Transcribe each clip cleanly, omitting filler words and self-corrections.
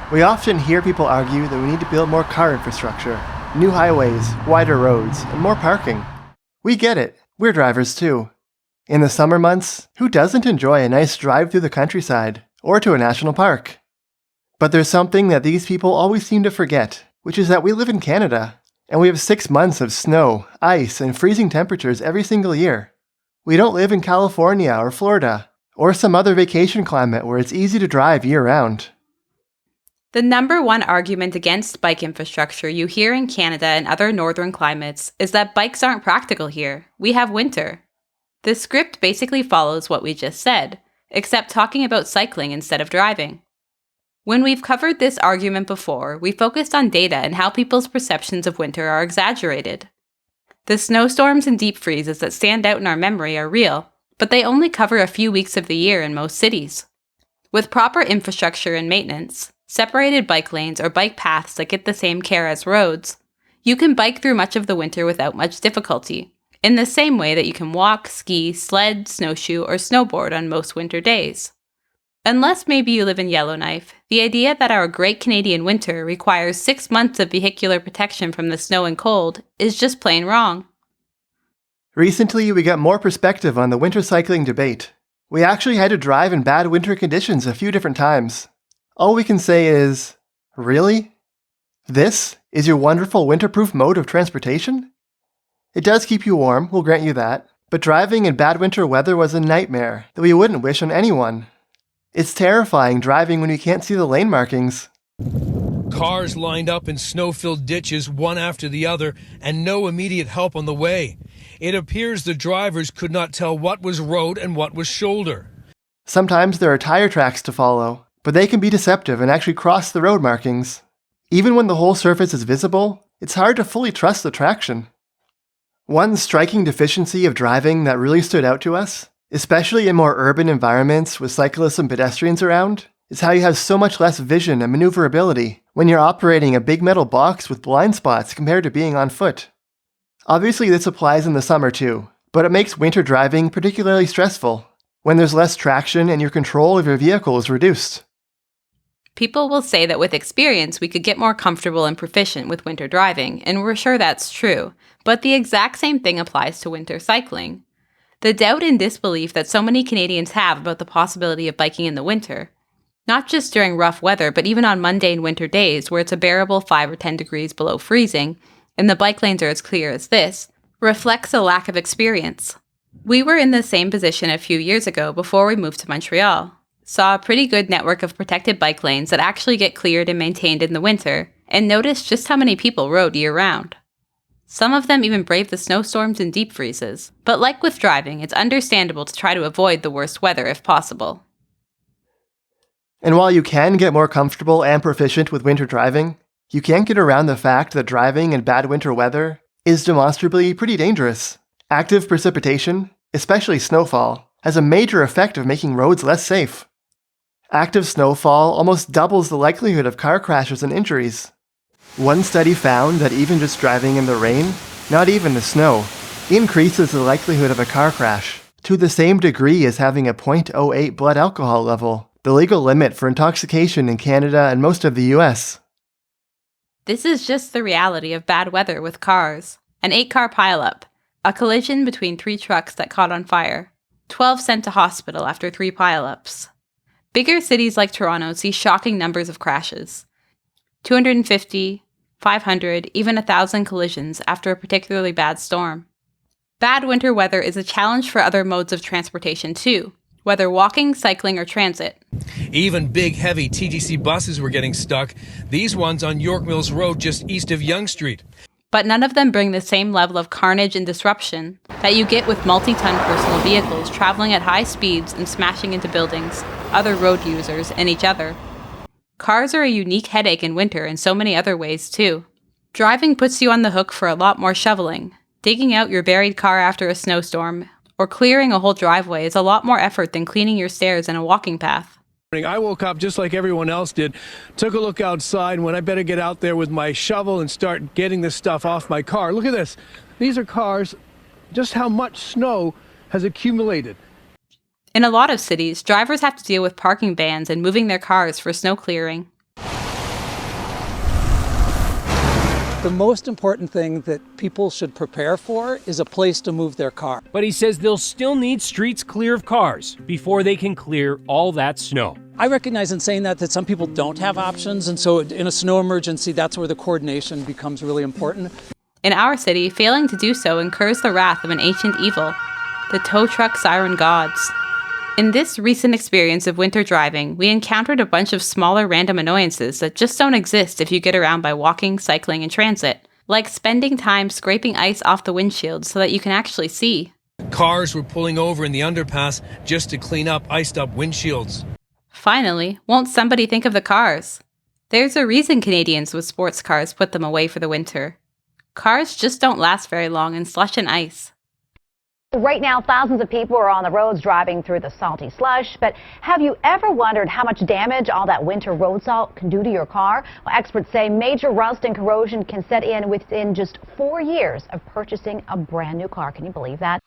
We often hear people argue that we need to build more car infrastructure, new highways, wider roads, and more parking. We get it. We're drivers too. In the summer months, who doesn't enjoy a nice drive through the countryside or to a national park? But there's something that these people always seem to forget, which is that we live in Canada, and we have 6 months of snow, ice, and freezing temperatures every single year. We don't live in California or Florida, or some other vacation climate where it's easy to drive year-round. The number one argument against bike infrastructure you hear in Canada and other northern climates is that bikes aren't practical here. We have winter. The script basically follows what we just said, except talking about cycling instead of driving. When we've covered this argument before, we focused on data and how people's perceptions of winter are exaggerated. The snowstorms and deep freezes that stand out in our memory are real, but they only cover a few weeks of the year in most cities. With proper infrastructure and maintenance, separated bike lanes or bike paths that get the same care as roads, you can bike through much of the winter without much difficulty, in the same way that you can walk, ski, sled, snowshoe, or snowboard on most winter days. Unless maybe you live in Yellowknife, the idea that our great Canadian winter requires 6 months of vehicular protection from the snow and cold is just plain wrong. Recently, we got more perspective on the winter cycling debate. We actually had to drive in bad winter conditions a few different times. All we can say is, really? This is your wonderful winterproof mode of transportation? It does keep you warm, we'll grant you that, but driving in bad winter weather was a nightmare that we wouldn't wish on anyone. It's terrifying driving when you can't see the lane markings. Cars lined up in snow-filled ditches one after the other and no immediate help on the way. It appears the drivers could not tell what was road and what was shoulder. Sometimes there are tire tracks to follow, but they can be deceptive and actually cross the road markings. Even when the whole surface is visible, it's hard to fully trust the traction. One striking deficiency of driving that really stood out to us, especially in more urban environments with cyclists and pedestrians around, is how you have so much less vision and maneuverability when you're operating a big metal box with blind spots compared to being on foot. Obviously this applies in the summer too, but it makes winter driving particularly stressful when there's less traction and your control of your vehicle is reduced. People will say that with experience we could get more comfortable and proficient with winter driving, and we're sure that's true, but the exact same thing applies to winter cycling. The doubt and disbelief that so many Canadians have about the possibility of biking in the winter, not just during rough weather, but even on mundane winter days where it's a bearable 5 or 10 degrees below freezing, and the bike lanes are as clear as this, reflects a lack of experience. We were in the same position a few years ago before we moved to Montreal. Saw a pretty good network of protected bike lanes that actually get cleared and maintained in the winter, and noticed just how many people rode year-round. Some of them even braved the snowstorms and deep freezes, but like with driving, it's understandable to try to avoid the worst weather if possible. And while you can get more comfortable and proficient with winter driving, you can't get around the fact that driving in bad winter weather is demonstrably pretty dangerous. Active precipitation, especially snowfall, has a major effect of making roads less safe. Active snowfall almost doubles the likelihood of car crashes and injuries. One study found that even just driving in the rain, not even the snow, increases the likelihood of a car crash to the same degree as having a 0.08 blood alcohol level, the legal limit for intoxication in Canada and most of the US. This is just the reality of bad weather with cars. An 8-car pileup, a collision between 3 trucks that caught on fire, 12 sent to hospital after 3 pileups. Bigger cities like Toronto see shocking numbers of crashes. 250, 500, even 1,000 collisions after a particularly bad storm. Bad winter weather is a challenge for other modes of transportation too, whether walking, cycling, or transit. Even big, heavy TTC buses were getting stuck, these ones on York Mills Road just east of Yonge Street. But none of them bring the same level of carnage and disruption that you get with multi-ton personal vehicles traveling at high speeds and smashing into buildings, other road users, and each other. Cars are a unique headache in winter in so many other ways too. Driving puts you on the hook for a lot more shoveling. Digging out your buried car after a snowstorm, or clearing a whole driveway is a lot more effort than cleaning your stairs and a walking path. I woke up just like everyone else did, took a look outside, and when I better get out there with my shovel and start getting this stuff off my car. Look at this. These are cars, just how much snow has accumulated. In a lot of cities, drivers have to deal with parking bans and moving their cars for snow clearing. The most important thing that people should prepare for is a place to move their car. But he says they'll still need streets clear of cars before they can clear all that snow. I recognize in saying that some people don't have options, and so in a snow emergency, that's where the coordination becomes really important. In our city, failing to do so incurs the wrath of an ancient evil, the tow truck siren gods. In this recent experience of winter driving, we encountered a bunch of smaller random annoyances that just don't exist if you get around by walking, cycling, and transit, like spending time scraping ice off the windshield so that you can actually see. Cars were pulling over in the underpass just to clean up iced up windshields. Finally, won't somebody think of the cars? There's a reason Canadians with sports cars put them away for the winter. Cars just don't last very long in slush and ice. Right now, thousands of people are on the roads driving through the salty slush. But have you ever wondered how much damage all that winter road salt can do to your car? Well, experts say major rust and corrosion can set in within just 4 years of purchasing a brand new car. Can you believe that?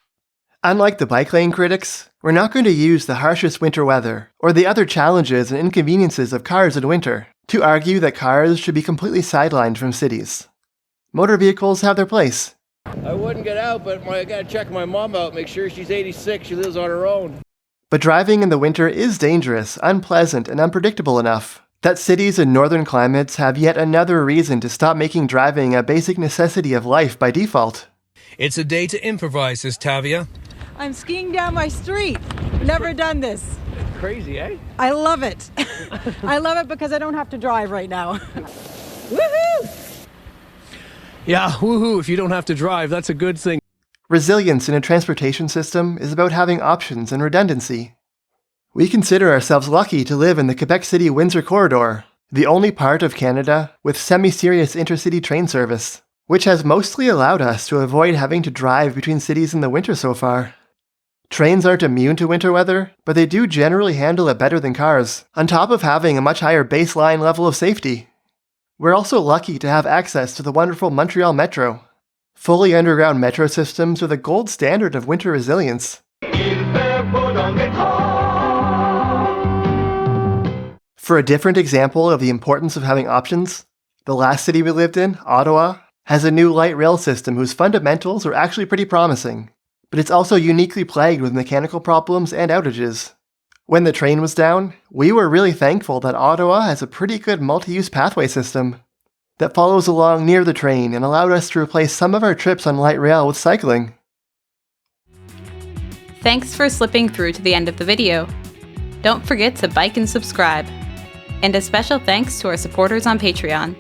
Unlike the bike lane critics, we're not going to use the harshest winter weather or the other challenges and inconveniences of cars in winter to argue that cars should be completely sidelined from cities. Motor vehicles have their place. I wouldn't get out, but I gotta check my mom out, make sure she's 86, she lives on her own. But driving in the winter is dangerous, unpleasant, and unpredictable enough that cities in northern climates have yet another reason to stop making driving a basic necessity of life by default. It's a day to improvise, says Tavia. I'm skiing down my street. Never done this. Crazy, eh? I love it. I love it because I don't have to drive right now. Woohoo! Yeah, woohoo, if you don't have to drive, that's a good thing. Resilience in a transportation system is about having options and redundancy. We consider ourselves lucky to live in the Quebec City-Windsor corridor, the only part of Canada with semi-serious intercity train service, which has mostly allowed us to avoid having to drive between cities in the winter so far. Trains aren't immune to winter weather, but they do generally handle it better than cars, on top of having a much higher baseline level of safety. We're also lucky to have access to the wonderful Montreal Metro. Fully underground metro systems are the gold standard of winter resilience. For a different example of the importance of having options, the last city we lived in, Ottawa, has a new light rail system whose fundamentals are actually pretty promising, but it's also uniquely plagued with mechanical problems and outages. When the train was down, we were really thankful that Ottawa has a pretty good multi-use pathway system that follows along near the train and allowed us to replace some of our trips on light rail with cycling. Thanks for slipping through to the end of the video. Don't forget to bike and subscribe. And a special thanks to our supporters on Patreon.